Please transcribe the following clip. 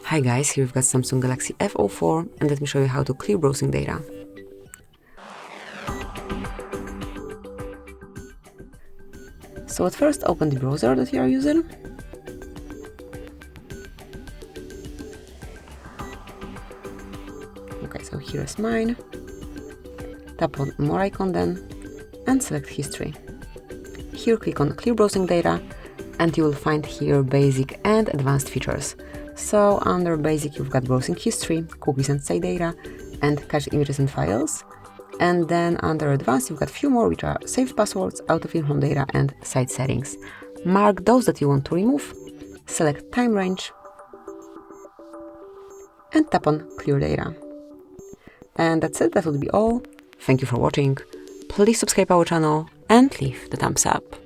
Hi guys, here we've got Samsung Galaxy F04 and let me show you how to clear browsing data. So at first open the browser that you are using. Okay, so here is mine. Tap on more icon then and select history. Here click on clear browsing data and you will find here basic and advanced features. So under basic you've got browsing history, cookies and site data, and cached images and files. And then under advanced you've got few more, which are saved passwords, auto fill home data, and site settings. Mark those that you want to remove, select time range, and tap on clear data. And that's it, that would be all. Thank you for watching. Please subscribe our channel and leave the thumbs up.